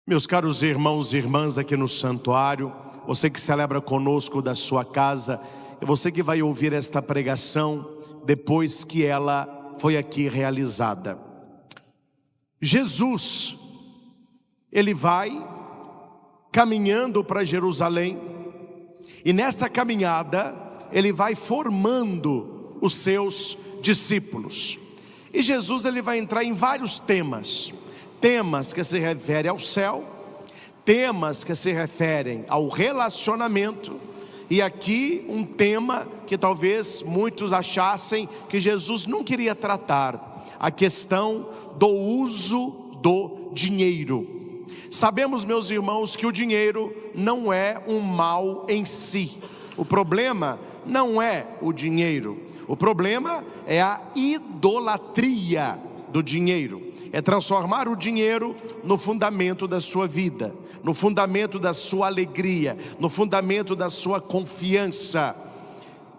Meus caros irmãos e irmãs aqui no santuário, você que celebra conosco da sua casa, e você que vai ouvir esta pregação depois que ela foi aqui realizada. Jesus, ele vai caminhando para Jerusalém, e nesta caminhada ele vai formando os seus discípulos. E Jesus ele vai entrar em vários temas que se referem ao céu, temas que se referem ao relacionamento, e aqui um tema que talvez muitos achassem que Jesus não queria tratar, a questão do uso do dinheiro. Sabemos, meus irmãos, que o dinheiro não é um mal em si. O problema não é o dinheiro, o problema é a idolatria do dinheiro. É transformar o dinheiro no fundamento da sua vida, no fundamento da sua alegria, no fundamento da sua confiança.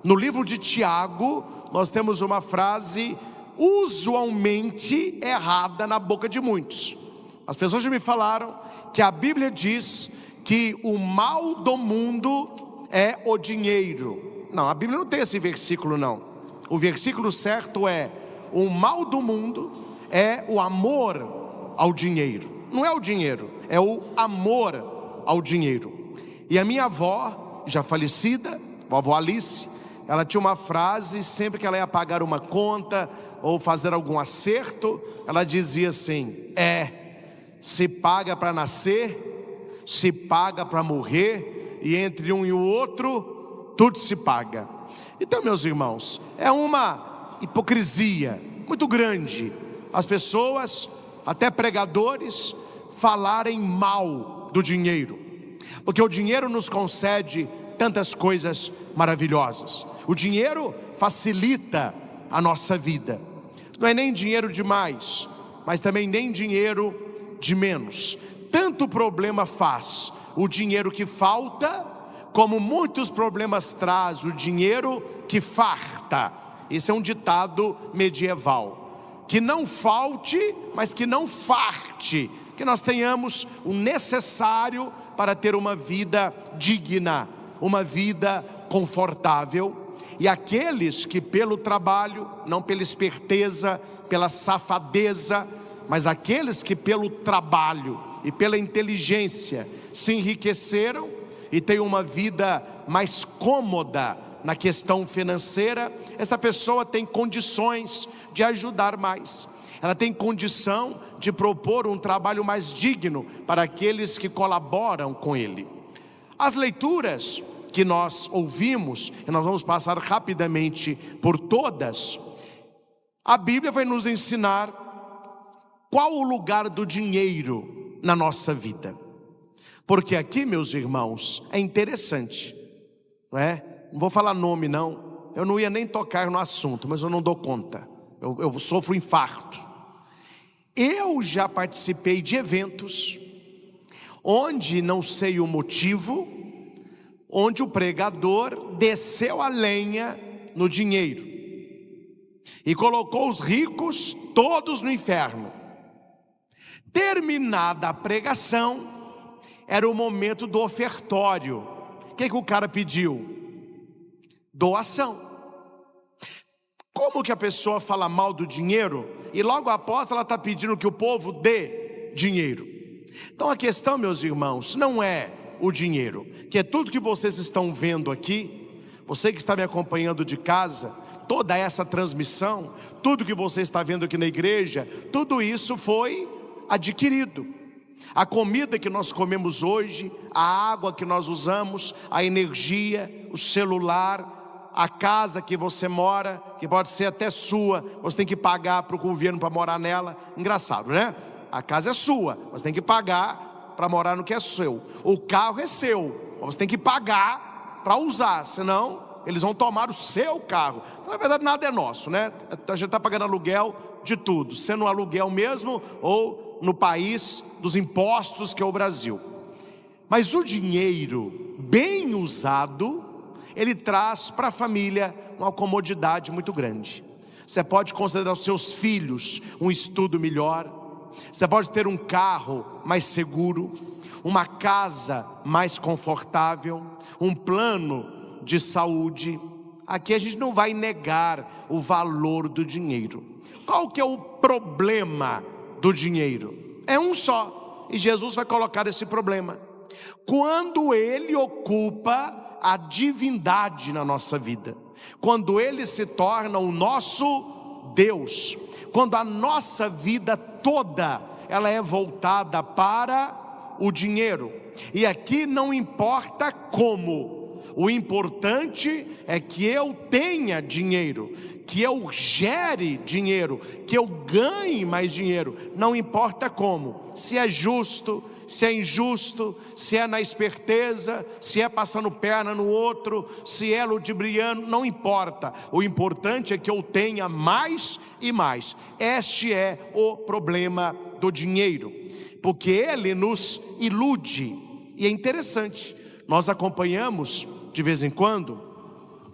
No livro de Tiago, nós temos uma frase usualmente errada na boca de muitos. As pessoas já me falaram que a Bíblia diz que o mal do mundo é o dinheiro. Não, a Bíblia não tem esse versículo não. O versículo certo é: o mal do mundo é o amor ao dinheiro. Não é o dinheiro, é o amor ao dinheiro. E a minha avó, já falecida, a vovó Alice, ela tinha uma frase, sempre que ela ia pagar uma conta ou fazer algum acerto, ela dizia assim: se paga para nascer, se paga para morrer, e entre um e o outro, tudo se paga. Então, meus irmãos, é uma hipocrisia muito grande as pessoas, até pregadores, falarem mal do dinheiro, porque o dinheiro nos concede tantas coisas maravilhosas. O dinheiro facilita a nossa vida. Não é nem dinheiro de mais, mas também nem dinheiro de menos. Tanto problema faz o dinheiro que falta, como muitos problemas traz o dinheiro que farta. Esse é um ditado medieval. Que não falte, mas que não farte, que nós tenhamos o necessário para ter uma vida digna, uma vida confortável. E aqueles que pelo trabalho, não pela esperteza, pela safadeza, mas aqueles que pelo trabalho e pela inteligência se enriqueceram e têm uma vida mais cômoda na questão financeira, essa pessoa tem condições de ajudar mais. Ela tem condição de propor um trabalho mais digno para aqueles que colaboram com ele. As leituras que nós ouvimos, e nós vamos passar rapidamente por todas, a Bíblia vai nos ensinar qual o lugar do dinheiro na nossa vida. Porque aqui, meus irmãos, é interessante, não é? Não vou falar nome não, eu não ia nem tocar no assunto, mas eu não dou conta, eu sofro infarto. Eu já participei de eventos, onde não sei o motivo, onde o pregador desceu a lenha no dinheiro, e colocou os ricos todos no inferno. Terminada a pregação, era o momento do ofertório. O que o cara pediu? Doação. Como que a pessoa fala mal do dinheiro e logo após ela está pedindo que o povo dê dinheiro? Então a questão, meus irmãos, não é o dinheiro, que é tudo que vocês estão vendo aqui, você que está me acompanhando de casa, toda essa transmissão, tudo que você está vendo aqui na igreja, tudo isso foi adquirido. A comida que nós comemos hoje, a água que nós usamos, a energia, o celular, a casa que você mora, que pode ser até sua, você tem que pagar para o governo para morar nela. Engraçado, né? A casa é sua, você tem que pagar para morar no que é seu. O carro é seu, você tem que pagar para usar, senão eles vão tomar o seu carro. Então, na verdade, nada é nosso, né? A gente está pagando aluguel de tudo, sendo um aluguel mesmo ou no país dos impostos que é o Brasil. Mas o dinheiro bem usado, ele traz para a família uma comodidade muito grande. Você pode considerar os seus filhos um estudo melhor, Você pode ter um carro mais seguro, uma casa mais confortável, um plano de saúde. Aqui a gente não vai negar o valor do dinheiro. Qual que é o problema do dinheiro? É um só, e Jesus vai colocar esse problema: quando ele ocupa a divindade na nossa vida, quando ele se torna o nosso Deus, quando a nossa vida toda ela é voltada para o dinheiro. E aqui não importa como, o importante é que eu tenha dinheiro, que eu gere dinheiro, que eu ganhe mais dinheiro. Não importa como, se é justo, se é injusto, se é na esperteza, se é passando perna no outro, se é ludibriando, não importa. O importante é que eu tenha mais e mais. Este é o problema do dinheiro, porque ele nos ilude. E é interessante, nós acompanhamos de vez em quando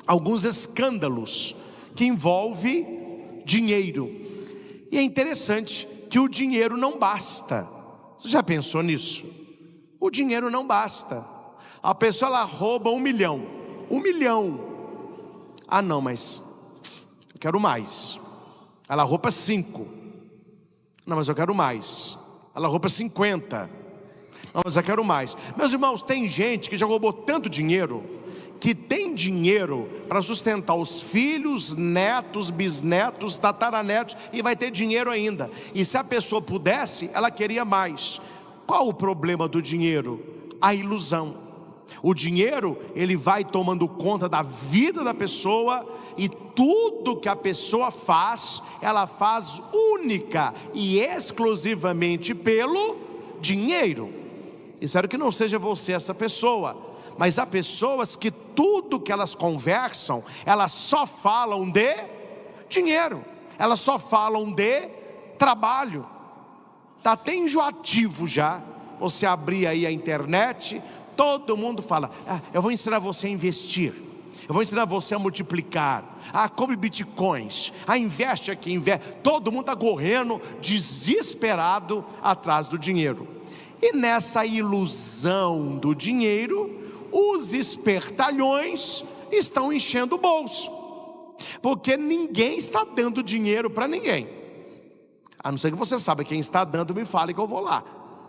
alguns escândalos que envolvem dinheiro. E é interessante que o dinheiro não basta. Você já pensou nisso? O dinheiro não basta. A pessoa ela rouba 1 milhão. 1 milhão. Ah não, mas eu quero mais. Ela rouba 5. Não, mas eu quero mais. Ela rouba 50. Não, mas eu quero mais. Meus irmãos, tem gente que já roubou tanto dinheiro, que tem dinheiro para sustentar os filhos, netos, bisnetos, tataranetos, e vai ter dinheiro ainda. E se a pessoa pudesse, ela queria mais. Qual o problema do dinheiro? A ilusão. O dinheiro, ele vai tomando conta da vida da pessoa, e tudo que a pessoa faz, ela faz única e exclusivamente pelo dinheiro. Espero que não seja você essa pessoa, mas há pessoas que tudo que elas conversam, elas só falam de dinheiro, elas só falam de trabalho. Está até enjoativo já, você abrir aí a internet, todo mundo fala: eu vou ensinar você a investir, eu vou ensinar você a multiplicar, compre bitcoins, investe aqui, investe. Todo mundo está correndo desesperado atrás do dinheiro. E nessa ilusão do dinheiro, os espertalhões estão enchendo o bolso, porque ninguém está dando dinheiro para ninguém. A não ser que você saiba quem está dando, me fale que eu vou lá.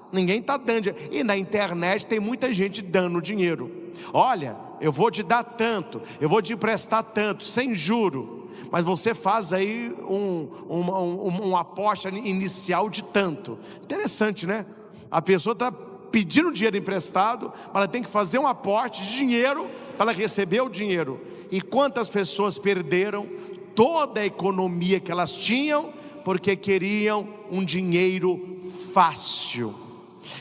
Ninguém está dando. E na internet tem muita gente dando dinheiro. Olha, eu vou te dar tanto, eu vou te emprestar tanto, sem juro. Mas você faz aí uma aposta inicial de tanto. Interessante, né? A pessoa está pedindo dinheiro emprestado, mas ela tem que fazer um aporte de dinheiro para ela receber o dinheiro. E quantas pessoas perderam toda a economia que elas tinham porque queriam um dinheiro fácil?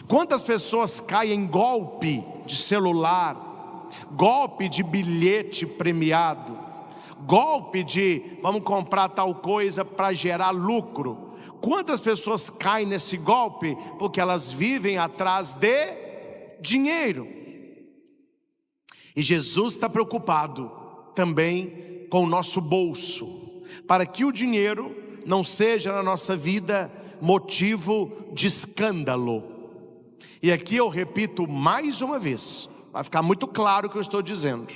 Quantas pessoas caem em golpe de celular, golpe de bilhete premiado, golpe de vamos comprar tal coisa para gerar lucro? Quantas pessoas caem nesse golpe porque elas vivem atrás de dinheiro? E Jesus está preocupado também com o nosso bolso, para que o dinheiro não seja na nossa vida motivo de escândalo. E aqui eu repito mais uma vez, vai ficar muito claro o que eu estou dizendo: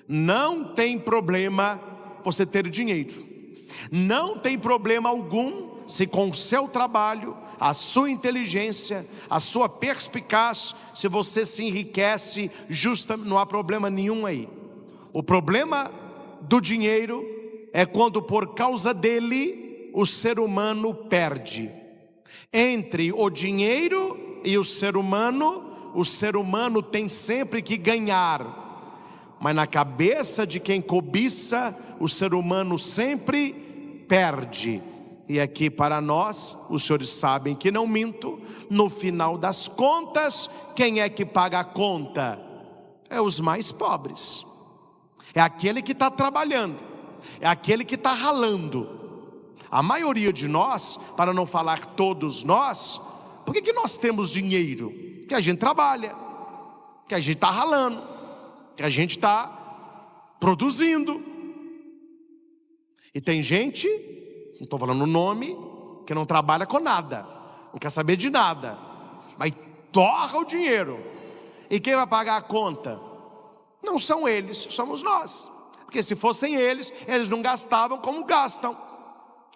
não tem problema você ter dinheiro, não tem problema algum se com o seu trabalho, a sua inteligência, a sua perspicácia, se você se enriquece, não há problema nenhum aí. O problema do dinheiro é quando por causa dele o ser humano perde. Entre o dinheiro e o ser humano tem sempre que ganhar. Mas na cabeça de quem cobiça, o ser humano sempre perde. E aqui para nós, os senhores sabem que não minto, no final das contas, quem é que paga a conta? É os mais pobres, é aquele que está trabalhando, é aquele que está ralando. A maioria de nós, para não falar todos nós, por que nós temos dinheiro? Que a gente trabalha, que a gente está ralando, que a gente está produzindo. E tem gente, não estou falando o nome, que não trabalha com nada, não quer saber de nada, mas torra o dinheiro. E quem vai pagar a conta? Não são eles, somos nós. Porque se fossem eles, eles não gastavam como gastam.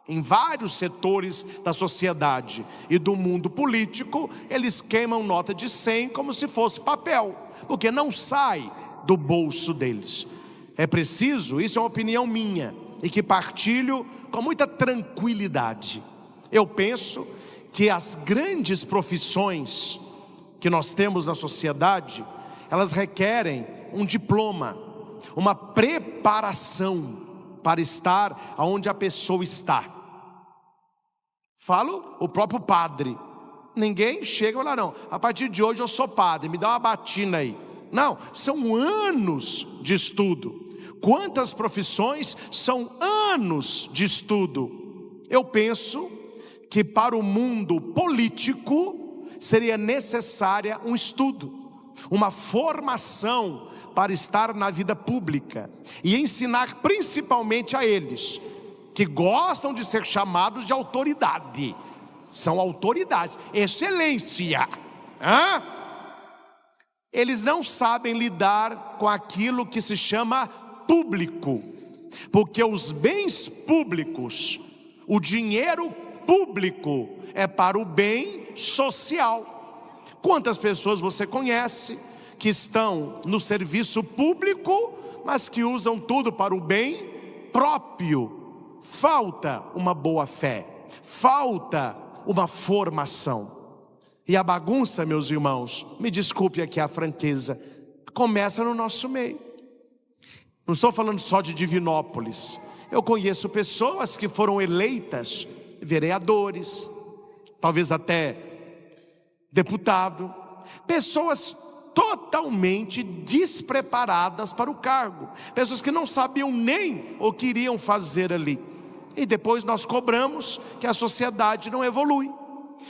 Em vários setores da sociedade e do mundo político, eles queimam nota de 100 como se fosse papel, porque não sai do bolso deles. É preciso, isso é uma opinião minha, e que partilho com muita tranquilidade. Eu penso que as grandes profissões que nós temos na sociedade, elas requerem um diploma, uma preparação para estar onde a pessoa está. Falo o próprio padre. Ninguém chega e fala, não, a partir de hoje eu sou padre, me dá uma batina aí. Não, são anos de estudo. Quantas profissões são anos de estudo? Eu penso que para o mundo político seria necessária um estudo, uma formação para estar na vida pública e ensinar principalmente a eles que gostam de ser chamados de autoridade. São autoridades, excelência. Eles não sabem lidar com aquilo que se chama público, porque os bens públicos, o dinheiro público é para o bem social. Quantas pessoas você conhece que estão no serviço público, mas que usam tudo para o bem próprio? Falta uma boa fé, falta uma formação. E a bagunça, meus irmãos, me desculpe aqui a franqueza, começa no nosso meio. Não estou falando só de Divinópolis. Eu conheço pessoas que foram eleitas vereadores, talvez até deputado, pessoas totalmente despreparadas para o cargo, pessoas que não sabiam nem o que iriam fazer ali. E depois nós cobramos que a sociedade não evolui,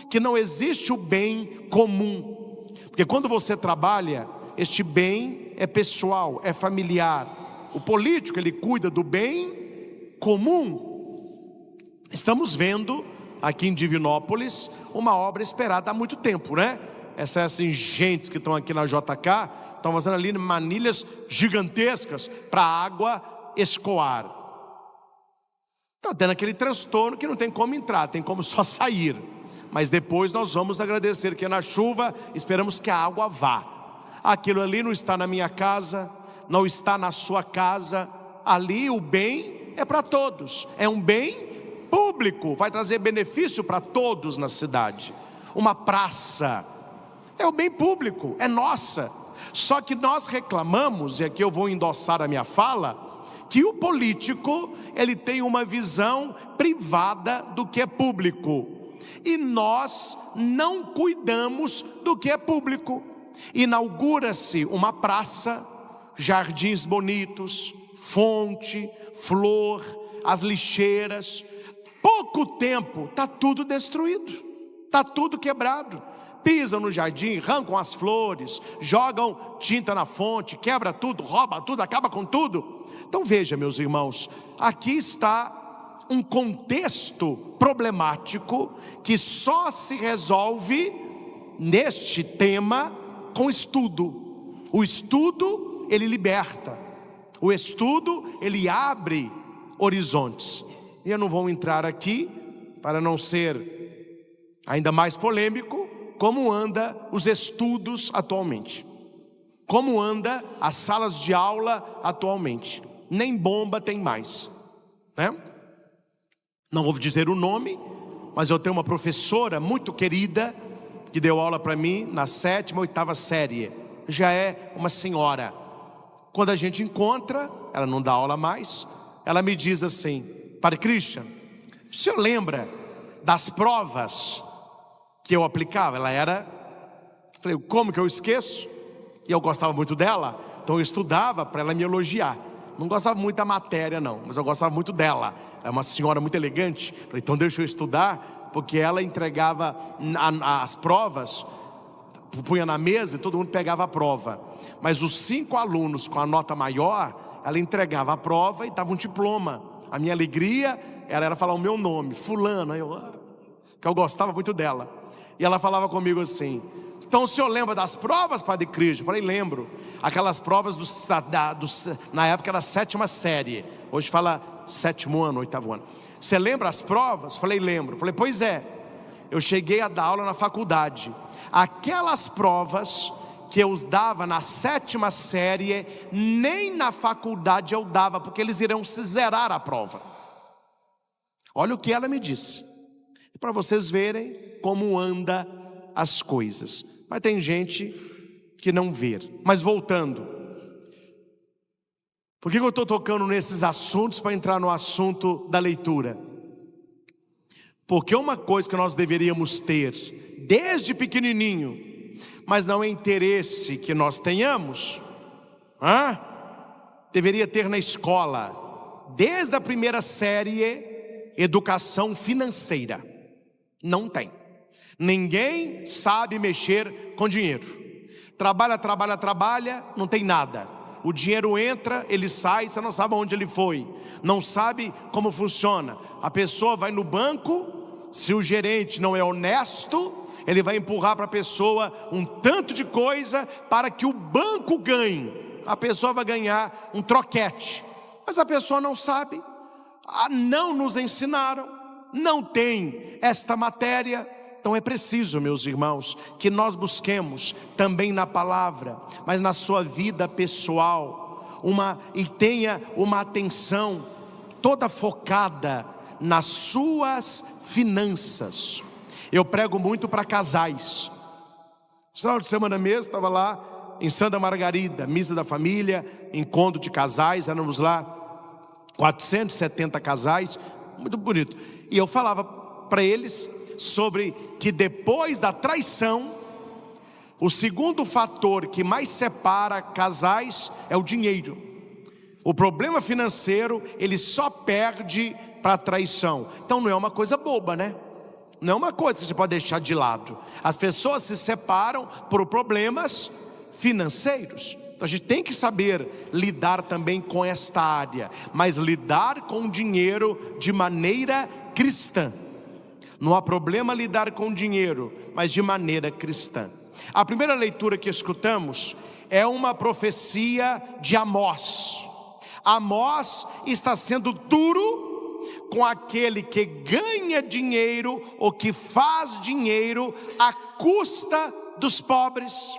que não existe o bem comum. Porque quando você trabalha, este bem é pessoal, é familiar. O político, ele cuida do bem comum. Estamos vendo aqui em Divinópolis uma obra esperada há muito tempo, né? Essas ingentes que estão aqui na JK estão fazendo ali manilhas gigantescas para a água escoar. Está tendo aquele transtorno que não tem como entrar, tem como só sair. Mas depois nós vamos agradecer que na chuva esperamos que a água vá. Aquilo ali não está na minha casa, não está na sua casa. Ali o bem é para todos, é um bem público, vai trazer benefício para todos na cidade. Uma praça é o bem público, é nossa. Só que nós reclamamos, e aqui eu vou endossar a minha fala, que o político, ele tem uma visão privada do que é público, e nós não cuidamos do que é público. Inaugura-se uma praça, jardins bonitos, fonte, flor, as lixeiras. Pouco tempo, está tudo destruído, está tudo quebrado. Pisam no jardim, arrancam as flores, jogam tinta na fonte, quebra tudo, rouba tudo, acaba com tudo. Então veja, meus irmãos, aqui está um contexto problemático que só se resolve neste tema com estudo. O estudo, ele liberta. O estudo, ele abre horizontes. E eu não vou entrar aqui, para não ser ainda mais polêmico, como anda os estudos atualmente. Como anda as salas de aula atualmente. Nem bomba tem mais, né? Não vou dizer o nome, mas eu tenho uma professora muito querida, que deu aula para mim na 7ª, 8ª série. Já é uma senhora. Quando a gente encontra, ela não dá aula mais, ela me diz assim: Padre Christian, o senhor lembra das provas que eu aplicava? Ela era... Falei, como que eu esqueço? E eu gostava muito dela, então eu estudava para ela me elogiar. Não gostava muito da matéria não, mas eu gostava muito dela. É uma senhora muito elegante. Falei, então deixa eu estudar, porque ela entregava as provas, punha na mesa e todo mundo pegava a prova. Mas os 5 alunos com a nota maior, ela entregava a prova e dava um diploma. A minha alegria era falar o meu nome, fulano, que eu gostava muito dela. E ela falava comigo assim: então o senhor lembra das provas, Padre Cristo? Eu falei: lembro. Aquelas provas na época era a 7ª série, hoje fala 7º ano, 8º ano. Você lembra as provas? Falei: lembro. Falei: pois é, eu cheguei a dar aula na faculdade. Aquelas provas que eu dava na 7ª série, nem na faculdade eu dava, porque eles irão se zerar a prova. Olha o que ela me disse, para vocês verem como anda as coisas. Mas tem gente que não vê. Mas voltando, por que eu estou tocando nesses assuntos para entrar no assunto da leitura? Porque uma coisa que nós deveríamos ter desde pequenininho, mas não é interesse que nós tenhamos, deveria ter na escola, desde a 1ª série, educação financeira. Não tem. Ninguém sabe mexer com dinheiro. Trabalha, não tem nada. O dinheiro entra, ele sai, você não sabe onde ele foi, não sabe como funciona. A pessoa vai no banco, se o gerente não é honesto, ele vai empurrar para a pessoa um tanto de coisa para que o banco ganhe. A pessoa vai ganhar um troquete, mas a pessoa não sabe. Não nos ensinaram, não tem esta matéria. Então é preciso, meus irmãos, que nós busquemos também na palavra, mas na sua vida pessoal, e tenha uma atenção toda focada nas suas finanças. Eu prego muito para casais. Final de semana mesmo, estava lá em Santa Margarida, missa da família, encontro de casais, éramos lá 470 casais, muito bonito. E eu falava para eles sobre que depois da traição, o segundo fator que mais separa casais é o dinheiro. O problema financeiro, ele só perde para a traição. Então não é uma coisa boba, né? Não é uma coisa que você pode deixar de lado. As pessoas se separam por problemas financeiros. Então a gente tem que saber lidar também com esta área, mas lidar com o dinheiro de maneira cristã. Não há problema lidar com dinheiro, mas de maneira cristã. A primeira leitura que escutamos é uma profecia de Amós. Amós está sendo duro com aquele que ganha dinheiro ou que faz dinheiro à custa dos pobres,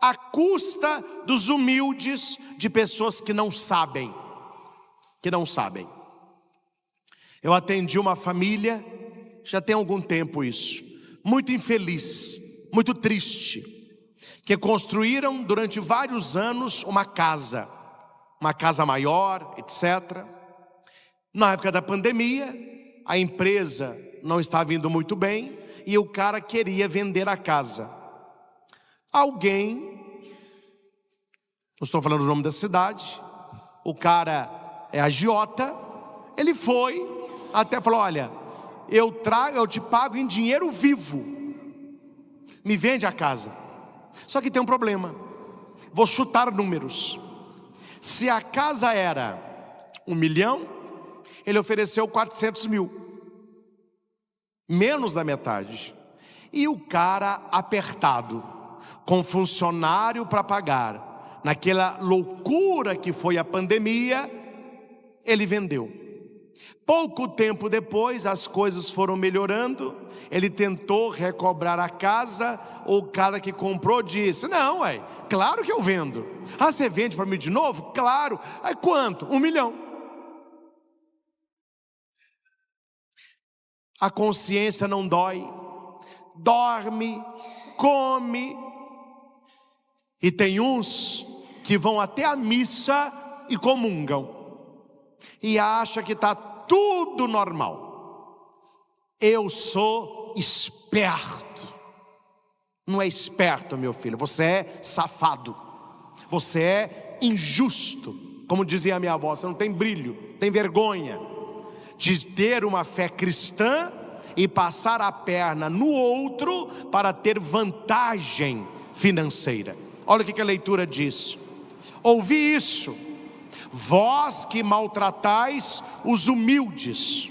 à custa dos humildes, de pessoas que não sabem. Eu atendi uma família, já tem algum tempo isso, muito infeliz, muito triste, que construíram durante vários anos uma casa maior, etc. Na época da pandemia, a empresa não estava indo muito bem e o cara queria vender a casa. Alguém, não estou falando o nome da cidade, o cara é agiota, ele foi, até falou: olha, eu te pago em dinheiro vivo, me vende a casa. Só que tem um problema, vou chutar números. Se a casa era 1 milhão, ele ofereceu 400 mil, menos da metade. E o cara apertado, com funcionário para pagar, naquela loucura que foi a pandemia, ele vendeu. Pouco tempo depois as coisas foram melhorando, ele tentou recobrar a casa, o cara que comprou disse: não, claro que eu vendo. Ah, você vende para mim de novo? Claro. Aí quanto? 1 milhão. A consciência não dói, dorme, come. E tem uns que vão até a missa e comungam, e acha que está tudo normal. Eu sou esperto. Não é esperto, meu filho, você é safado, você é injusto. Como dizia a minha avó, você não tem brilho, tem vergonha de ter uma fé cristã e passar a perna no outro para ter vantagem financeira. Olha o que a leitura diz: ouvi isso, vós que maltratais os humildes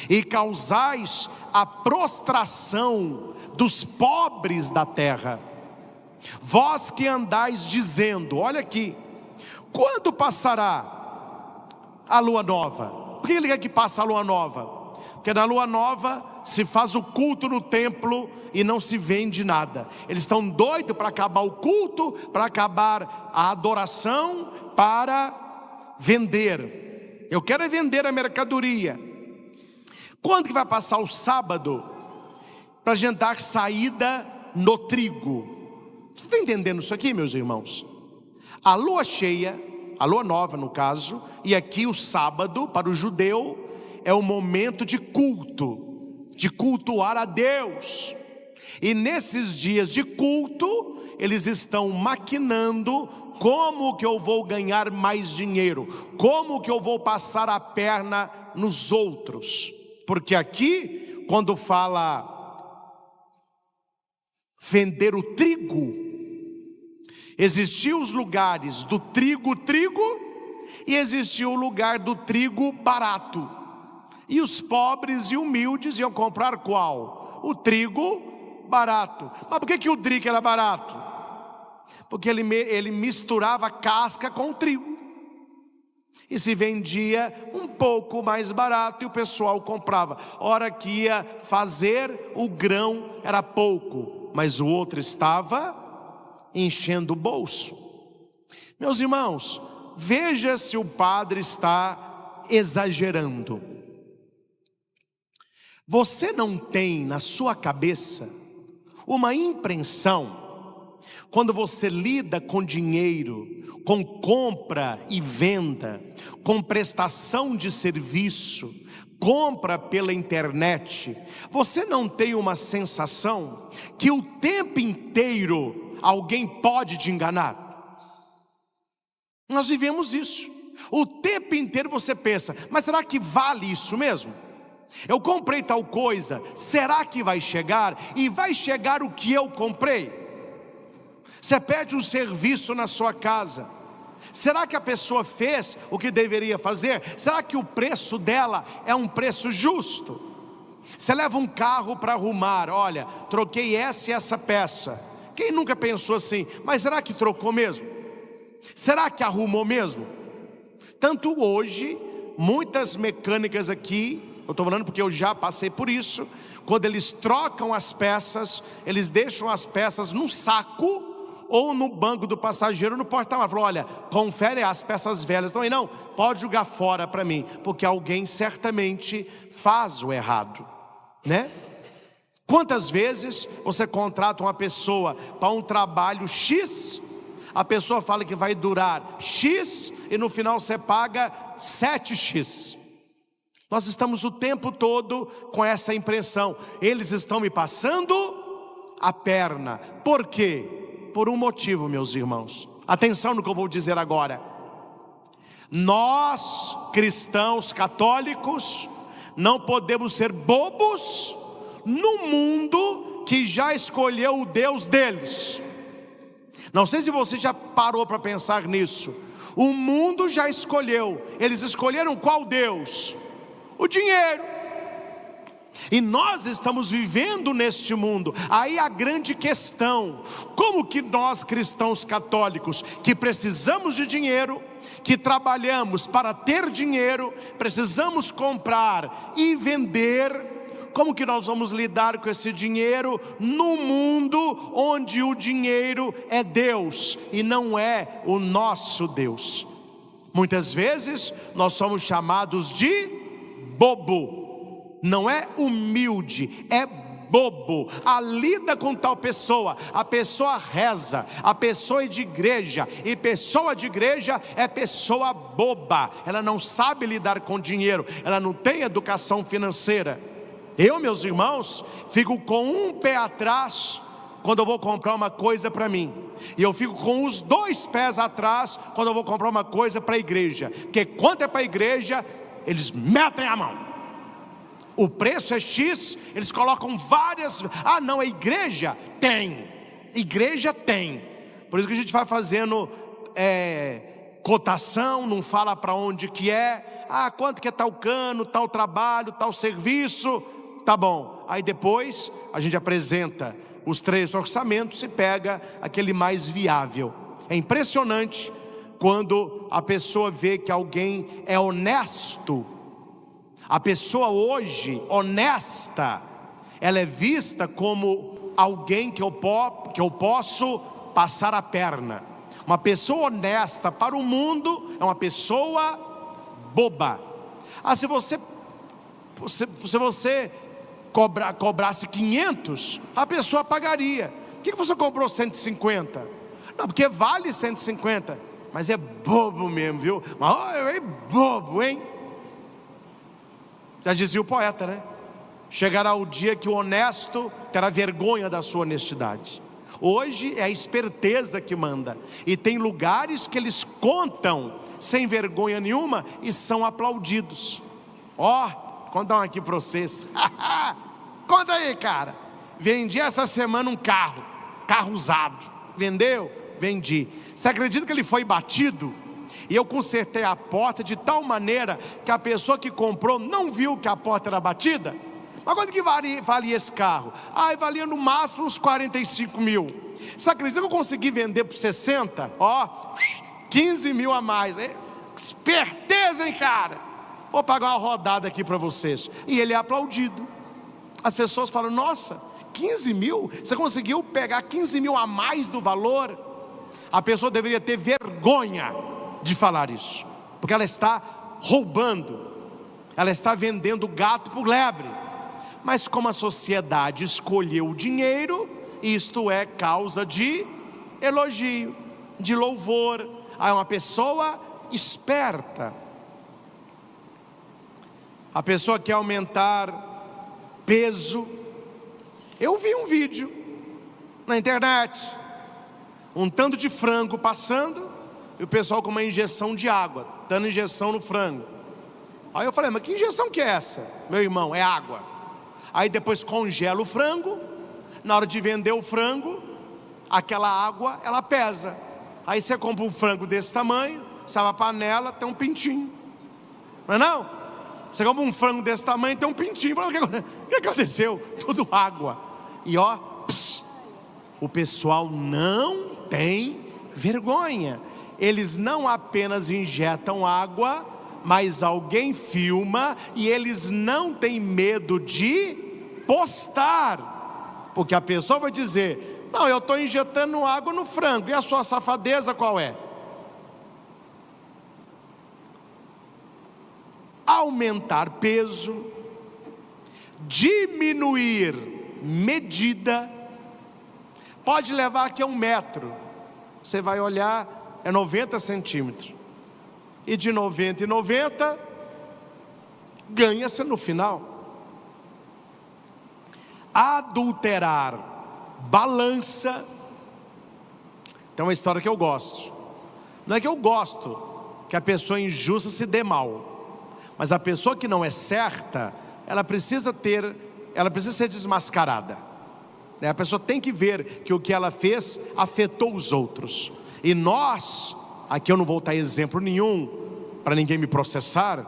e causais a prostração dos pobres da terra. Vós que andais dizendo, olha aqui, quando passará a lua nova? Por que ele quer que passe a lua nova? Porque na lua nova se faz o culto no templo e não se vende nada. Eles estão doidos para acabar o culto, para acabar a adoração, para vender. Eu quero é vender a mercadoria. Quando que vai passar o sábado? Para a gente dar saída no trigo. Você está entendendo isso aqui, meus irmãos? A lua cheia, a lua nova no caso, e aqui o sábado para o judeu é o momento de culto, de cultuar a Deus. E nesses dias de culto, eles estão maquinando como que eu vou ganhar mais dinheiro, como que eu vou passar a perna nos outros. Porque aqui, quando fala vender o trigo, existiam os lugares do trigo e existia o lugar do trigo barato. E os pobres e humildes iam comprar qual? O trigo barato. Mas por que o trigo era barato? Porque ele misturava casca com trigo. E se vendia um pouco mais barato e o pessoal comprava. Hora que ia fazer o grão era pouco, mas o outro estava enchendo o bolso. Meus irmãos, veja se o padre está exagerando. Você não tem na sua cabeça uma impressão, quando você lida com dinheiro, com compra e venda, com prestação de serviço, compra pela internet, você não tem uma sensação que o tempo inteiro alguém pode te enganar? Nós vivemos isso. O tempo inteiro você pensa, mas será que vale isso mesmo? Eu comprei tal coisa, será que vai chegar? E vai chegar o que eu comprei? Você pede um serviço na sua casa, será que a pessoa fez o que deveria fazer? Será que o preço dela é um preço justo? Você leva um carro para arrumar, olha, troquei essa e essa peça. Quem nunca pensou assim, mas será que trocou mesmo? Será que arrumou mesmo? Tanto hoje, muitas mecânicas aqui, eu estou falando porque eu já passei por isso, quando eles trocam as peças, eles deixam as peças num saco, ou no banco do passageiro, no porta-malas. Falou, olha, confere as peças velhas. Então, não, pode jogar fora para mim, porque alguém certamente faz o errado, né? Quantas vezes você contrata uma pessoa para um trabalho X, a pessoa fala que vai durar X, e no final você paga 7X. Nós estamos o tempo todo com essa impressão, eles estão me passando a perna. Por quê? Por um motivo, meus irmãos. Atenção no que eu vou dizer agora. Nós, cristãos católicos, não podemos ser bobos no mundo que já escolheu o Deus deles. Não sei se você já parou para pensar nisso. O mundo já escolheu. Eles escolheram qual Deus? O dinheiro. E nós estamos vivendo neste mundo. Aí a grande questão: como que nós cristãos católicos, que precisamos de dinheiro, que trabalhamos para ter dinheiro, precisamos comprar e vender, como que nós vamos lidar com esse dinheiro no mundo onde o dinheiro é Deus e não é o nosso Deus? Muitas vezes nós somos chamados de bobo, não é humilde, é bobo. A lida com tal pessoa, a pessoa reza, a pessoa é de igreja, e pessoa de igreja é pessoa boba, ela não sabe lidar com dinheiro, ela não tem educação financeira. Eu, meus irmãos, fico com um pé atrás quando eu vou comprar uma coisa para mim, e eu fico com os dois pés atrás quando eu vou comprar uma coisa para a igreja, porque quando é para a igreja, eles metem a mão. O preço é X, eles colocam várias. Ah não, a igreja tem. Igreja tem. Por isso que a gente vai fazendo cotação, não fala para onde que é. Ah, quanto que é tal cano, tal trabalho, tal serviço. Tá bom. aí depois a gente apresenta os 3 orçamentos e pega aquele mais viável. É impressionante quando a pessoa vê que alguém é honesto. A pessoa hoje honesta, ela é vista como alguém que eu posso passar a perna. Uma pessoa honesta para o mundo é uma pessoa boba. Se você cobrasse 500, a pessoa pagaria. Por que você cobrou 150? Não, porque vale 150. Mas é bobo mesmo, viu? Mas é bobo, hein? Já dizia o poeta, né? Chegará o dia que o honesto terá vergonha da sua honestidade. Hoje é a esperteza que manda. E tem lugares que eles contam sem vergonha nenhuma e são aplaudidos. Conta um aqui para vocês. Conta aí, cara. Vendi essa semana um carro usado. Vendeu? Vendi. Você acredita que ele foi batido? E eu consertei a porta de tal maneira que a pessoa que comprou não viu que a porta era batida. Mas quanto que valia esse carro? Valia no máximo uns 45 mil. Você acredita que eu consegui vender por 60? 15 mil a mais. Esperteza, hein, cara? Vou pagar uma rodada aqui para vocês. E ele é aplaudido. As pessoas falam: nossa, 15 mil? Você conseguiu pegar 15 mil a mais do valor? A pessoa deveria ter vergonha de falar isso, porque ela está roubando, ela está vendendo gato por lebre. Mas como a sociedade escolheu o dinheiro, isto é causa de elogio, de louvor. É uma pessoa esperta. A pessoa quer aumentar peso. Eu vi um vídeo na internet, um tanto de frango passando, e o pessoal com uma injeção de água, dando injeção no frango. Aí eu falei: mas que injeção que é essa? Meu irmão, é água. Aí depois congela o frango. Na hora de vender o frango, aquela água, ela pesa. Aí você compra um frango desse tamanho, sabe, a panela tem um pintinho. Não é não? Você compra um frango desse tamanho, tem um pintinho. O que aconteceu? Tudo água. E o pessoal não tem vergonha. Eles não apenas injetam água, mas alguém filma, e eles não têm medo de postar, porque a pessoa vai dizer: não, eu estou injetando água no frango. E a sua safadeza qual é? Aumentar peso, diminuir medida, pode levar aqui a 1 metro. Você vai olhar, é 90 centímetros. E de 90 em 90, ganha-se no final. Adulterar balança. Tem uma história que eu gosto. Não é que eu gosto que a pessoa injusta se dê mal, mas a pessoa que não é certa, ela precisa ser desmascarada. A pessoa tem que ver que o que ela fez afetou os outros. E nós, aqui eu não vou dar exemplo nenhum para ninguém me processar,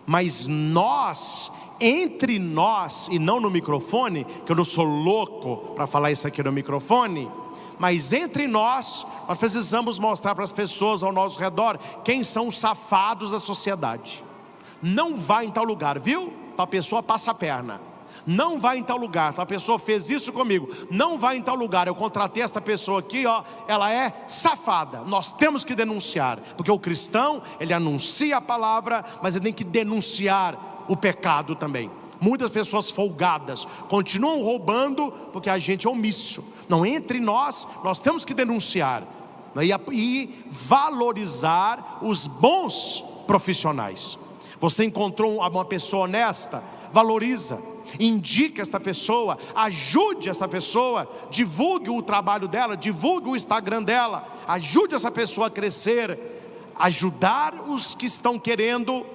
mas nós, entre nós, e não no microfone, que eu não sou louco para falar isso aqui no microfone, mas entre nós precisamos mostrar para as pessoas ao nosso redor quem são os safados da sociedade. Não vai em tal lugar, viu? Tal pessoa passa a perna. Não vai em tal lugar, tal pessoa fez isso comigo. Não vai em tal lugar, eu contratei esta pessoa aqui, ela é safada. Nós temos que denunciar, porque o cristão, ele anuncia a palavra, mas ele tem que denunciar o pecado também. Muitas pessoas folgadas continuam roubando porque a gente é omisso. Não, entre nós temos que denunciar e valorizar os bons profissionais. Você encontrou uma pessoa honesta, valoriza, indica esta pessoa, ajude esta pessoa, divulgue o trabalho dela, divulgue o Instagram dela, ajude essa pessoa a crescer, ajudar os que estão querendo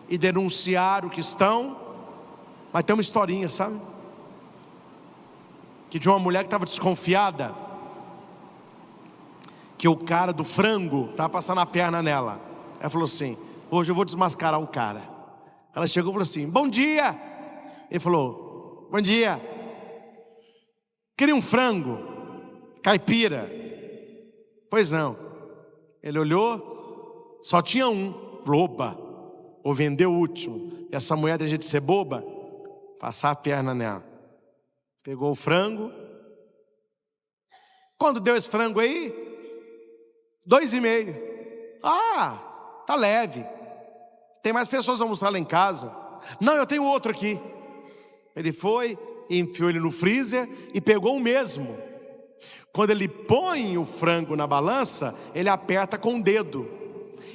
e denunciar o que estão. Mas tem uma historinha, sabe? Que de uma mulher que estava desconfiada que o cara do frango estava passando a perna nela. Ela falou assim: hoje eu vou desmascarar o cara. Ela chegou e falou assim: bom dia. Ele falou: Bom dia. Queria um frango, caipira. Pois não. Ele olhou, só tinha um. Oba, ou vendeu o último. E essa mulher tem jeito de ser boba, passar a perna nela. Pegou o frango. Quando deu esse frango aí? 2,5. Ah, tá leve. Tem mais pessoas a almoçar lá em casa. Não, eu tenho outro aqui. Ele foi, enfiou ele no freezer e pegou o mesmo. Quando ele põe o frango na balança, ele aperta com o dedo.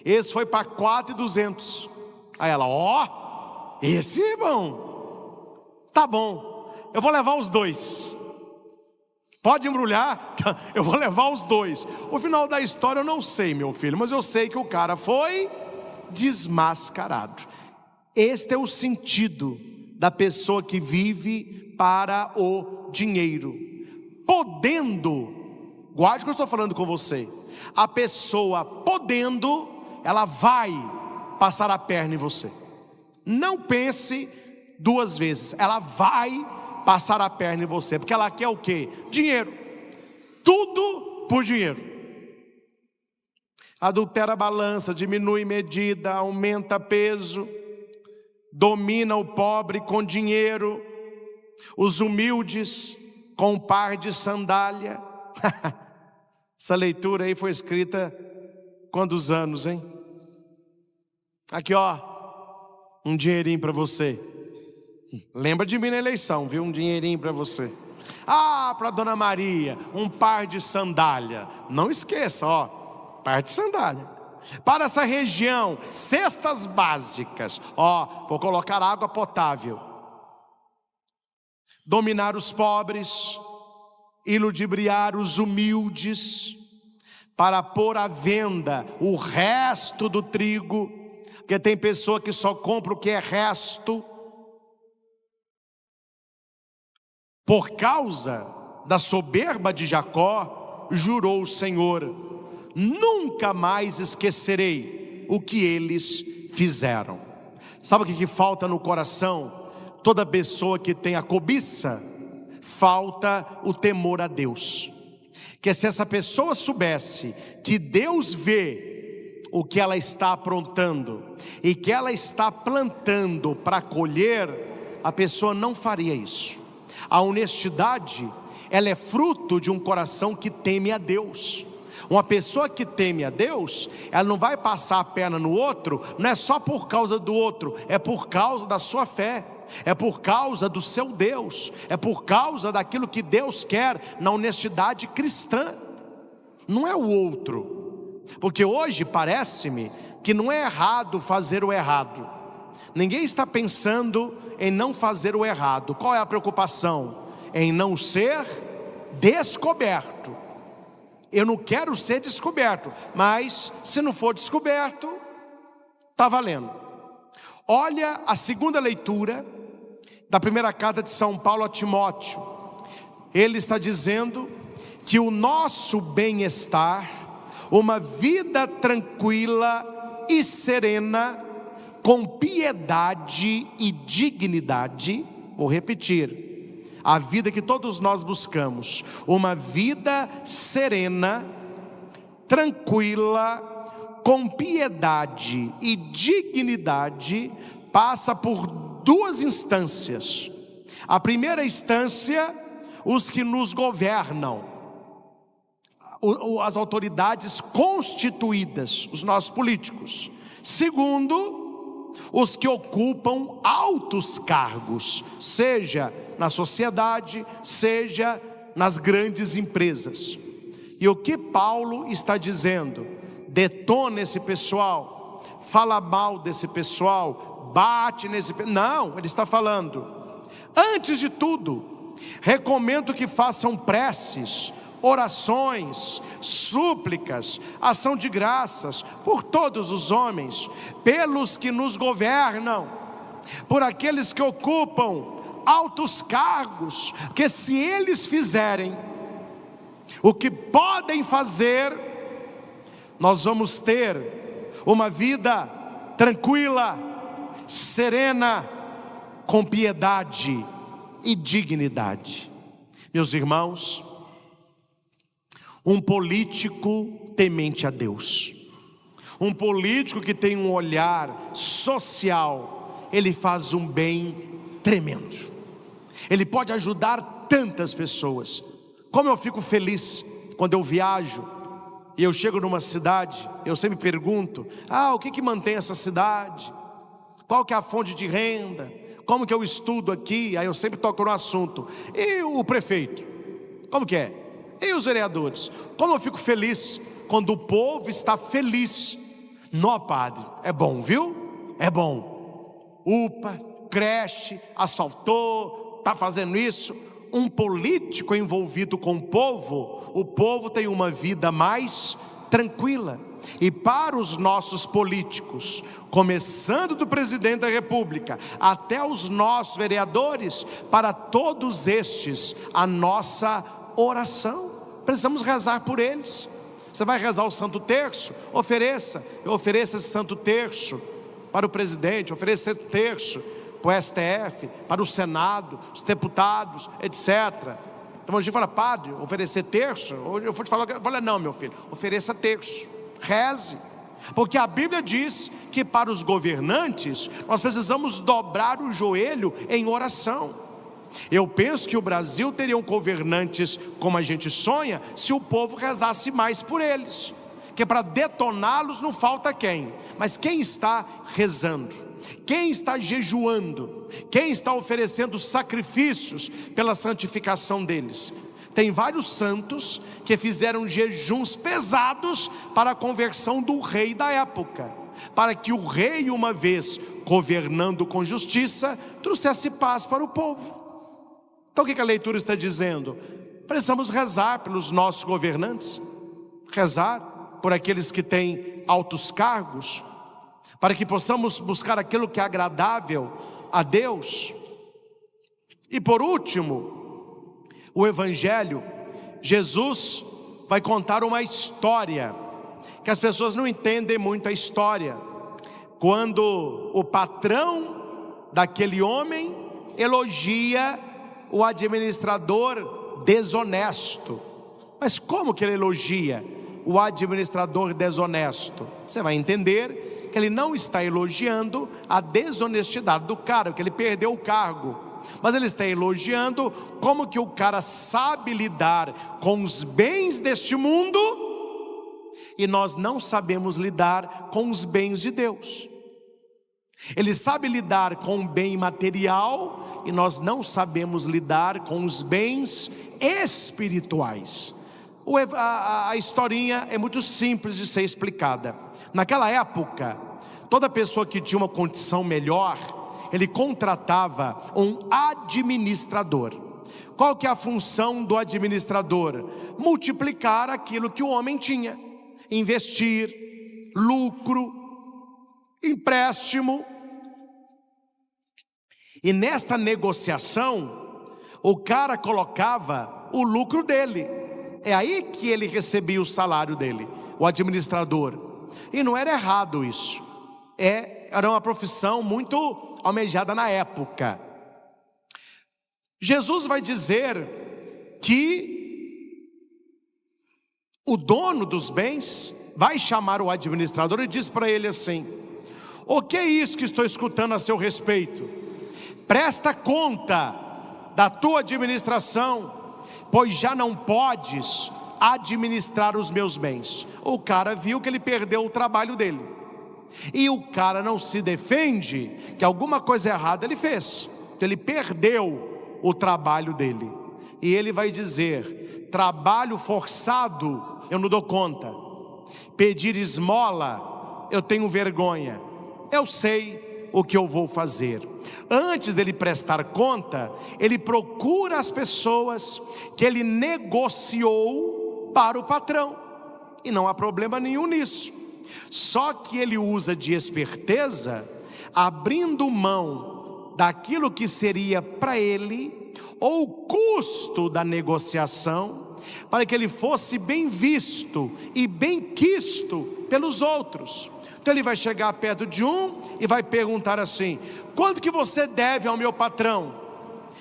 Esse foi para 4,200. Aí ela, ó, esse é bom. Tá bom, eu vou levar os 2. Pode embrulhar, eu vou levar os 2. O final da história eu não sei, meu filho, mas eu sei que o cara foi desmascarado. Este é o sentido da pessoa que vive para o dinheiro. Podendo, guarde o que eu estou falando com você. A pessoa podendo, ela vai passar a perna em você. Não pense 2 vezes, ela vai passar a perna em você, porque ela quer o quê? Dinheiro. Tudo por dinheiro. Adultera a balança, diminui medida, aumenta peso, domina o pobre com dinheiro, os humildes com um par de sandália. Essa leitura aí foi escrita quantos anos, hein? Aqui ó, um dinheirinho para você. Lembra de mim na eleição, viu? Um dinheirinho para você. Ah, para Dona Maria, um par de sandália. Não esqueça, ó, par de sandália. Para essa região, cestas básicas. Ó, vou colocar água potável. Dominar os pobres, iludibriar os humildes, para pôr à venda o resto do trigo, porque tem pessoa que só compra o que é resto. Por causa da soberba de Jacó, jurou o Senhor: nunca mais esquecerei o que eles fizeram. Sabe o que falta no coração? Toda pessoa que tem a cobiça, falta o temor a Deus. Que se essa pessoa soubesse que Deus vê o que ela está aprontando e que ela está plantando para colher, a pessoa não faria isso. A honestidade, ela é fruto de um coração que teme a Deus. Uma pessoa que teme a Deus, ela não vai passar a perna no outro, não é só por causa do outro, é por causa da sua fé, é por causa do seu Deus, é por causa daquilo que Deus quer na honestidade cristã. Não é o outro, porque hoje parece-me que não é errado fazer o errado. Ninguém está pensando em não fazer o errado. Qual é a preocupação? Em não ser descoberto. Eu não quero ser descoberto, mas se não for descoberto, está valendo. Olha a segunda leitura da primeira carta de São Paulo a Timóteo. Ele está dizendo que o nosso bem-estar, uma vida tranquila e serena, com piedade e dignidade, vou repetir, a vida que todos nós buscamos, uma vida serena, tranquila, com piedade e dignidade, passa por 2 instâncias. A primeira instância, os que nos governam, as autoridades constituídas, os nossos políticos. Segundo, os que ocupam altos cargos, seja na sociedade, seja nas grandes empresas. E o que Paulo está dizendo? Detona esse pessoal, fala mal desse pessoal, bate nesse pessoal. Não, ele está falando, antes de tudo, recomendo que façam preces, orações, súplicas, ação de graças por todos os homens, pelos que nos governam, por aqueles que ocupam altos cargos, que se eles fizerem o que podem fazer, nós vamos ter uma vida tranquila, serena, com piedade e dignidade. Meus irmãos, um político temente a Deus, um político que tem um olhar social, ele faz um bem tremendo. Ele pode ajudar tantas pessoas. Como eu fico feliz quando eu viajo e eu chego numa cidade, eu sempre pergunto: o que mantém essa cidade? Qual que é a fonte de renda? Como que eu estudo aqui? Aí eu sempre toco no assunto. E o prefeito? Como que é? E os vereadores? Como eu fico feliz quando o povo está feliz. Nó, padre, é bom, viu? É bom. UPA, creche, asfaltou, está fazendo isso. Um político envolvido com o povo tem uma vida mais tranquila. E para os nossos políticos, começando do presidente da república até os nossos vereadores, para todos estes, a nossa oração. Precisamos rezar por eles. Você vai rezar o Santo Terço? Eu ofereço esse Santo Terço para o presidente, ofereço esse terço para o STF, para o Senado, os deputados, etc. Então a gente fala: padre, oferecer terço? Hoje eu vou te falar, não, meu filho, ofereça terço, reze. Porque a Bíblia diz que para os governantes nós precisamos dobrar o joelho em oração. Eu penso que o Brasil teria governantes como a gente sonha, se o povo rezasse mais por eles. Que para detoná-los não falta quem, mas quem está rezando, quem está jejuando, quem está oferecendo sacrifícios pela santificação deles. Tem vários santos que fizeram jejuns pesados para a conversão do rei da época, para que o rei, uma vez governando com justiça, trouxesse paz para o povo. Então o que a leitura está dizendo? Precisamos rezar pelos nossos governantes, rezar por aqueles que têm altos cargos, para que possamos buscar aquilo que é agradável a Deus. E por último, o Evangelho, Jesus vai contar uma história, que as pessoas não entendem muito a história. Quando o patrão daquele homem elogia o administrador desonesto. Mas como que ele elogia o administrador desonesto? Você vai entender que ele não está elogiando a desonestidade do cara, que ele perdeu o cargo, mas ele está elogiando como que o cara sabe lidar com os bens deste mundo, e nós não sabemos lidar com os bens de Deus. Ele sabe lidar com o bem material, e nós não sabemos lidar com os bens espirituais. A historinha é muito simples de ser explicada. Naquela época, toda pessoa que tinha uma condição melhor, ele contratava um administrador. Qual que é a função do administrador? Multiplicar aquilo que o homem tinha. Investir, lucro, empréstimo. E nesta negociação, o cara colocava o lucro dele. É aí que ele recebia o salário dele, o administrador. E não era errado isso. Era uma profissão muito almejada na época. Jesus vai dizer que o dono dos bens vai chamar o administrador e diz para ele assim: o que é isso que estou escutando a seu respeito? Presta conta da tua administração, pois já não podes administrar os meus bens. O cara viu que ele perdeu o trabalho dele, e o cara não se defende que alguma coisa errada ele fez. Então ele perdeu o trabalho dele, e ele vai dizer: trabalho forçado eu não dou conta, pedir esmola eu tenho vergonha, eu sei o que eu vou fazer. Antes dele prestar conta, ele procura as pessoas que ele negociou para o patrão, e não há problema nenhum nisso. Só que ele usa de esperteza, abrindo mão daquilo que seria para ele, ou o custo da negociação, para que ele fosse bem visto e bem quisto pelos outros. Então ele vai chegar perto de um e vai perguntar assim: quanto que você deve ao meu patrão?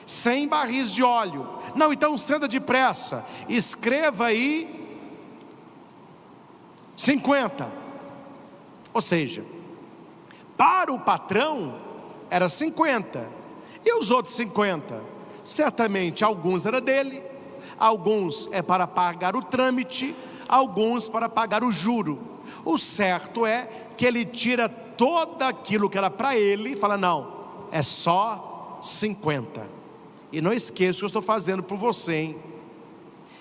100 barris de óleo. Não, então senda depressa, escreva aí 50. Ou seja, para o patrão era 50, e os outros 50, certamente alguns era dele, alguns é para pagar o trâmite, alguns para pagar o juro. O certo é que ele tira todo aquilo que era para ele e fala: não, é só 50. E não esqueça o que eu estou fazendo por você, hein?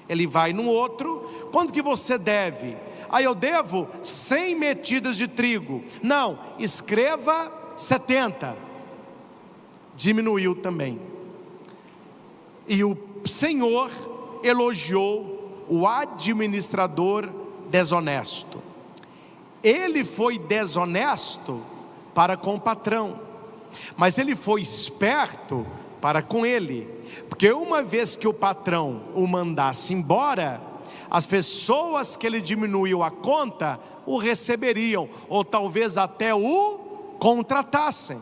Ele vai no outro: quanto que você deve? Aí eu devo 100 medidas de trigo. Não, escreva 70. Diminuiu também. E o Senhor elogiou o administrador desonesto. Ele foi desonesto para com o patrão, mas ele foi esperto para com ele, porque uma vez que o patrão o mandasse embora, as pessoas que ele diminuiu a conta o receberiam, ou talvez até o contratassem.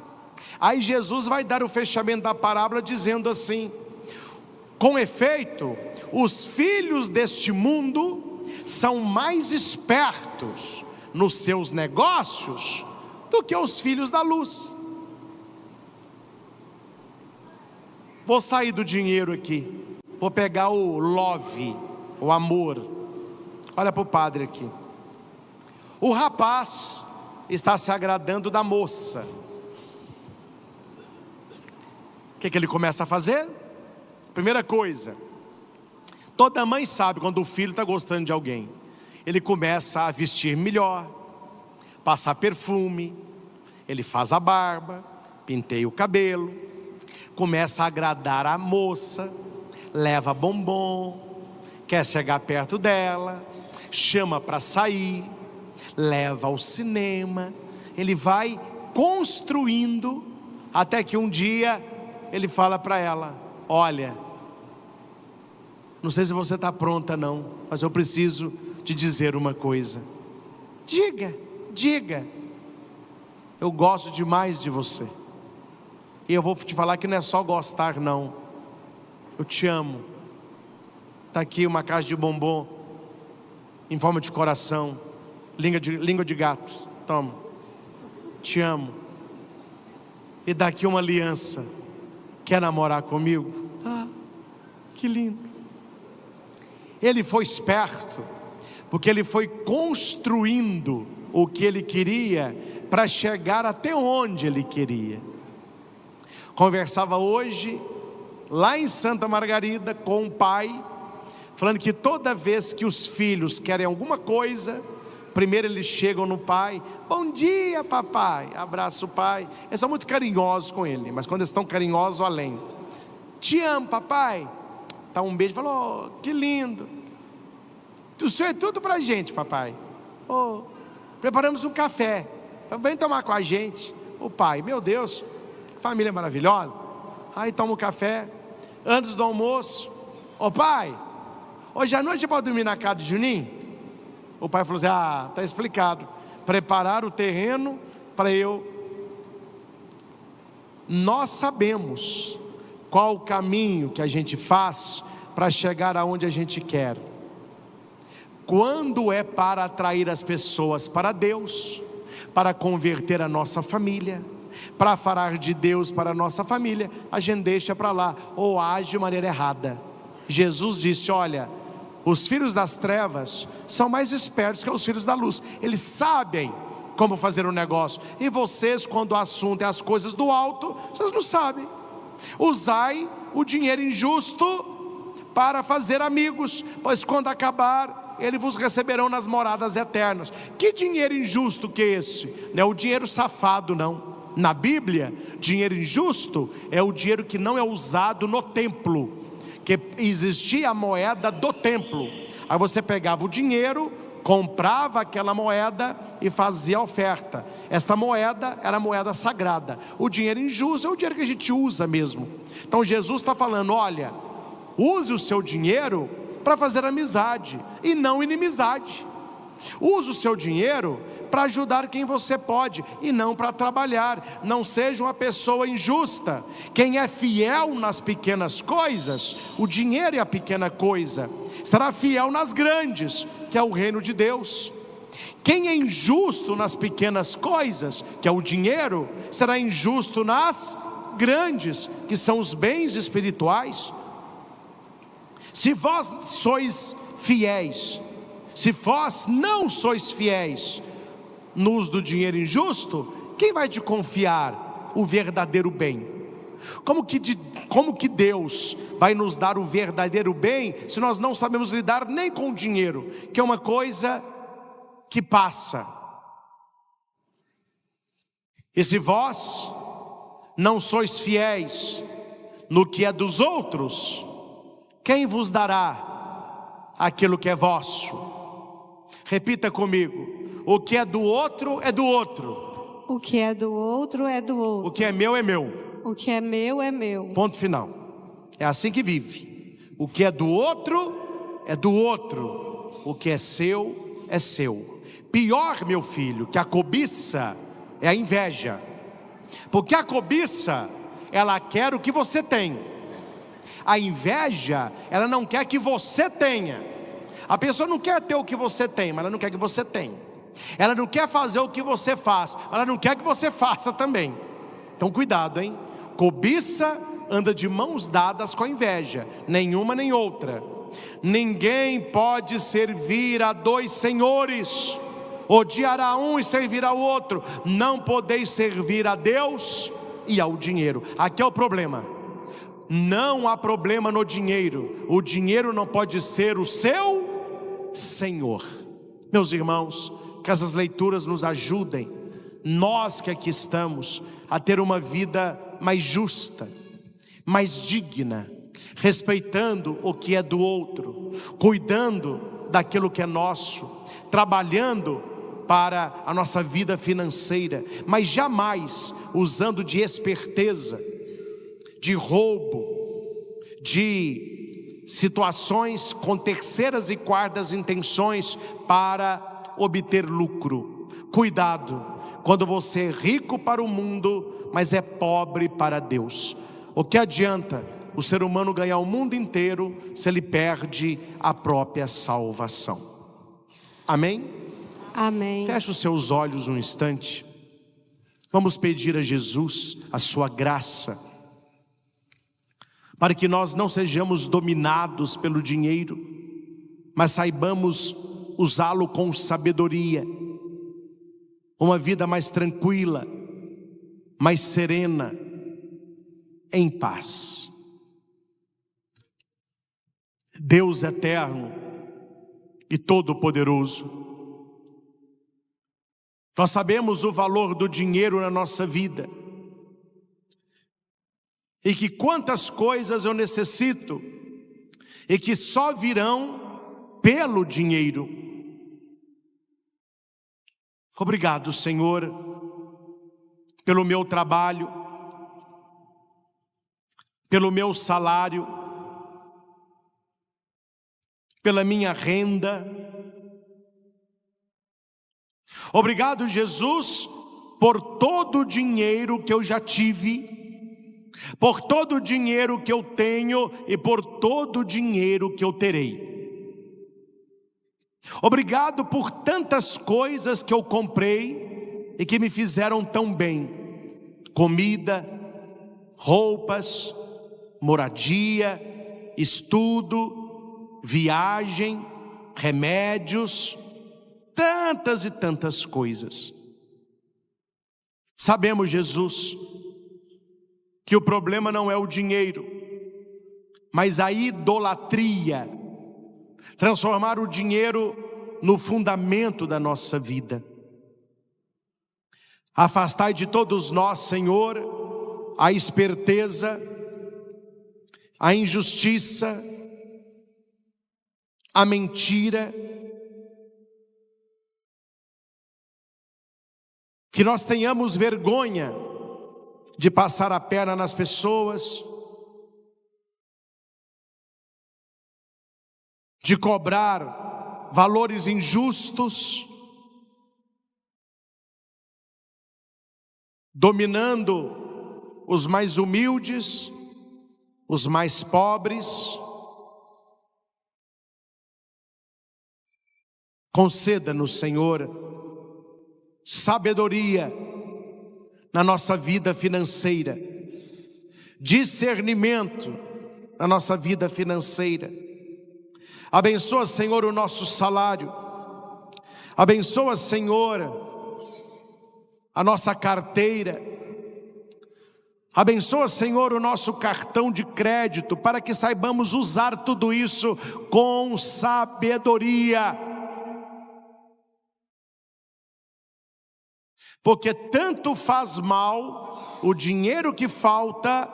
Aí Jesus vai dar o fechamento da parábola dizendo assim: com efeito, os filhos deste mundo são mais espertos nos seus negócios do que os filhos da luz. Vou sair do dinheiro aqui, vou pegar o love, o amor. Olha para o padre aqui. O rapaz está se agradando da moça. O que ele começa a fazer? Primeira coisa, toda mãe sabe quando o filho está gostando de alguém. Ele começa a vestir melhor, passar perfume, ele faz a barba, penteia o cabelo, começa a agradar a moça, leva bombom, quer chegar perto dela, chama para sair, leva ao cinema. Ele vai construindo, até que um dia ele fala para ela: olha, não sei se você está pronta não, mas eu preciso te dizer uma coisa. Diga, eu gosto demais de você, e eu vou te falar que não é só gostar não, eu te amo. Está aqui uma caixa de bombom, em forma de coração, língua de gato, toma, te amo. E daqui uma aliança, quer namorar comigo? Ah, que lindo. Ele foi esperto, porque ele foi construindo o que ele queria, para chegar até onde ele queria. Conversava hoje, lá em Santa Margarida, com um pai, falando que toda vez que os filhos querem alguma coisa, primeiro eles chegam no pai: bom dia papai, abraça o pai. Eles são muito carinhosos com ele, mas quando eles estão carinhosos, além: te amo papai, dá um beijo, falou: oh, que lindo, o senhor é tudo pra gente papai, oh, preparamos um café, vem tomar com a gente. O pai: meu Deus, família maravilhosa. Aí toma o café, antes do almoço: ô pai, hoje à noite pode dormir na casa de Juninho? O pai falou assim: ah, está explicado, preparar o terreno para eu. Nós sabemos qual o caminho que a gente faz para chegar aonde a gente quer. Quando é para atrair as pessoas para Deus, para converter a nossa família, para falar de Deus para a nossa família, a gente deixa para lá, ou age de maneira errada. Jesus disse: olha, os filhos das trevas são mais espertos que os filhos da luz. Eles sabem como fazer um negócio. E vocês, quando o assunto é as coisas do alto, vocês não sabem. Usai o dinheiro injusto para fazer amigos, pois quando acabar, eles vos receberão nas moradas eternas. Que dinheiro injusto que é esse? Não é o dinheiro safado não. Na Bíblia, dinheiro injusto é o dinheiro que não é usado no templo, que existia a moeda do templo. Aí você pegava o dinheiro, comprava aquela moeda e fazia a oferta. Esta moeda era a moeda sagrada. O dinheiro injusto é o dinheiro que a gente usa mesmo. Então Jesus está falando: olha, use o seu dinheiro para fazer amizade e não inimizade. Use o seu dinheiro para ajudar quem você pode e não para trabalhar. Não seja uma pessoa injusta. Quem é fiel nas pequenas coisas, o dinheiro é a pequena coisa, será fiel nas grandes, que é o reino de Deus. Quem é injusto nas pequenas coisas, que é o dinheiro, será injusto nas grandes, que são os bens espirituais. Se vós sois fiéis, se vós não sois fiéis no uso do dinheiro injusto, quem vai te confiar o verdadeiro bem? Como que Deus vai nos dar o verdadeiro bem se nós não sabemos lidar nem com o dinheiro, que é uma coisa que passa? E se vós não sois fiéis no que é dos outros, quem vos dará aquilo que é vosso? Repita comigo: o que é do outro é do outro. O que é do outro é do outro. O que é meu é meu. O que é meu é meu. Ponto final. É assim que vive. O que é do outro é do outro. O que é seu é seu. Pior, meu filho, que a cobiça é a inveja. Porque a cobiça, ela quer o que você tem. A inveja, ela não quer que você tenha. A pessoa não quer ter o que você tem, mas ela não quer que você tenha. Ela não quer fazer o que você faz, mas ela não quer que você faça também. Então cuidado, hein? Cobiça anda de mãos dadas com a inveja, nenhuma nem outra. Ninguém pode servir a dois senhores. Odiará um e servirá o outro. Não podeis servir a Deus e ao dinheiro. Aqui é o problema. Não há problema no dinheiro. O dinheiro não pode ser o seu senhor. Meus irmãos, que essas leituras nos ajudem, nós que aqui estamos, a ter uma vida mais justa, mais digna, respeitando o que é do outro, cuidando daquilo que é nosso, trabalhando para a nossa vida financeira, mas jamais usando de esperteza, de roubo, de situações com terceiras e quartas intenções para obter lucro. Cuidado, quando você é rico para o mundo, mas é pobre para Deus. O que adianta o ser humano ganhar o mundo inteiro se ele perde a própria salvação? Amém? Amém. Feche os seus olhos um instante. Vamos pedir a Jesus a sua graça, para que nós não sejamos dominados pelo dinheiro, mas saibamos usá-lo com sabedoria. Uma vida mais tranquila, mais serena, em paz. Deus eterno e todo-poderoso, nós sabemos o valor do dinheiro na nossa vida, e que quantas coisas eu necessito, e que só virão pelo dinheiro. Obrigado, Senhor, pelo meu trabalho, pelo meu salário, pela minha renda. Obrigado, Jesus, por todo o dinheiro que eu já tive, por todo o dinheiro que eu tenho e por todo o dinheiro que eu terei. Obrigado por tantas coisas que eu comprei e que me fizeram tão bem: comida, roupas, moradia, estudo, viagem, remédios, tantas e tantas coisas. Sabemos, Jesus, que o problema não é o dinheiro, mas a idolatria. Transformar o dinheiro no fundamento da nossa vida. Afastai de todos nós, Senhor, a esperteza, a injustiça, a mentira. Que nós tenhamos vergonha de passar a perna nas pessoas, de cobrar valores injustos, dominando os mais humildes, os mais pobres. Conceda-nos, Senhor, sabedoria na nossa vida financeira, discernimento na nossa vida financeira. Abençoa, Senhor, o nosso salário. Abençoa, Senhor, a nossa carteira. Abençoa, Senhor, o nosso cartão de crédito, para que saibamos usar tudo isso com sabedoria. Porque tanto faz mal o dinheiro que falta,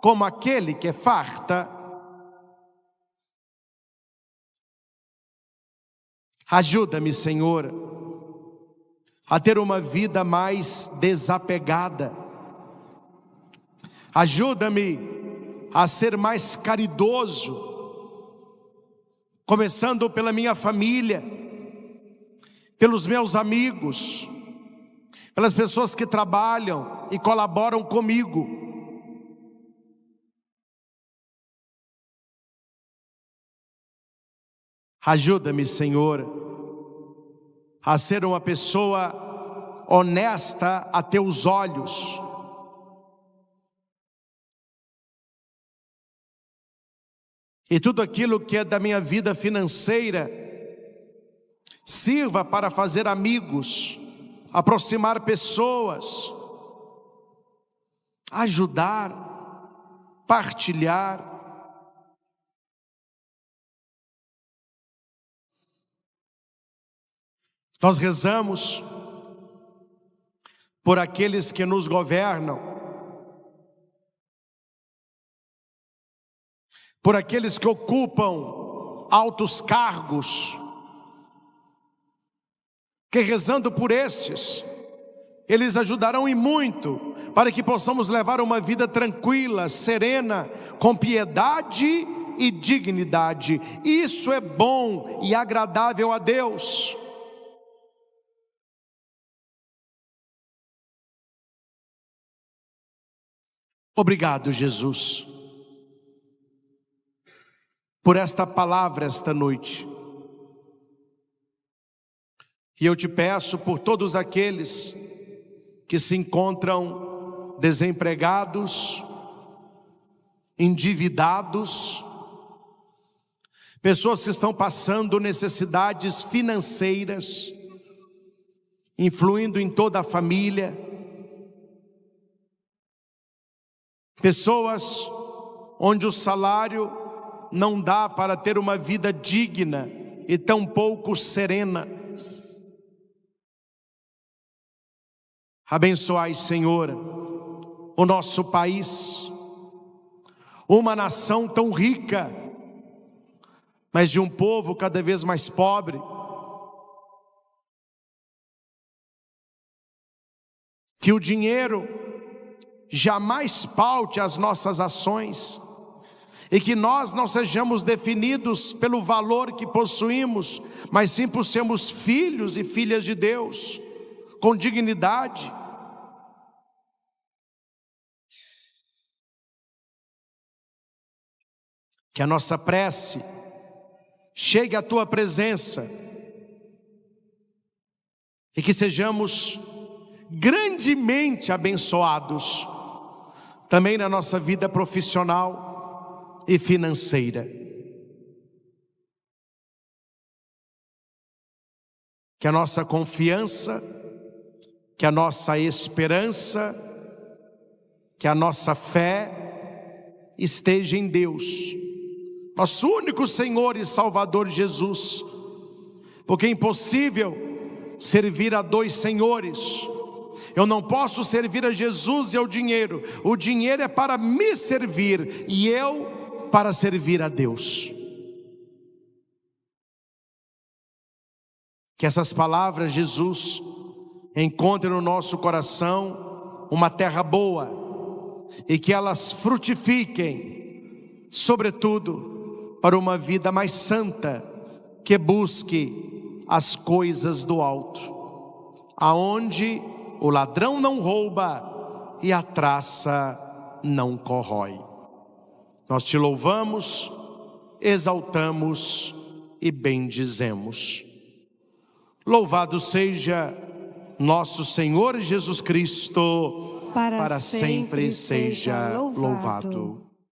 como aquele que farta. Ajuda-me, Senhor, a ter uma vida mais desapegada. Ajuda-me a ser mais caridoso, começando pela minha família, pelos meus amigos, pelas pessoas que trabalham e colaboram comigo. Ajuda-me, Senhor, a ser uma pessoa honesta a teus olhos. E tudo aquilo que é da minha vida financeira sirva para fazer amigos, aproximar pessoas, ajudar, partilhar. Nós rezamos por aqueles que nos governam, por aqueles que ocupam altos cargos, que rezando por estes, eles ajudarão e muito, para que possamos levar uma vida tranquila, serena, com piedade e dignidade. Isso é bom e agradável a Deus. Obrigado, Jesus, por esta palavra esta noite. E eu te peço por todos aqueles que se encontram desempregados, endividados, pessoas que estão passando necessidades financeiras, influindo em toda a família, pessoas onde o salário não dá para ter uma vida digna e tampouco serena. Abençoai, Senhor, o nosso país, uma nação tão rica, mas de um povo cada vez mais pobre. Que o dinheiro jamais paute as nossas ações, e que nós não sejamos definidos pelo valor que possuímos, mas sim por sermos filhos e filhas de Deus, com dignidade. Que a nossa prece chegue à tua presença e que sejamos grandemente abençoados também na nossa vida profissional e financeira. Que a nossa confiança, que a nossa esperança, que a nossa fé esteja em Deus, nosso único Senhor e Salvador Jesus, porque é impossível servir a dois senhores. Eu não posso servir a Jesus e ao dinheiro. O dinheiro é para me servir e eu para servir a Deus. Que essas palavras, Jesus, encontrem no nosso coração uma terra boa e que elas frutifiquem, sobretudo, para uma vida mais santa, que busque as coisas do alto, aonde o ladrão não rouba e a traça não corrói. Nós te louvamos, exaltamos e bendizemos. Louvado seja nosso Senhor Jesus Cristo, para sempre seja louvado.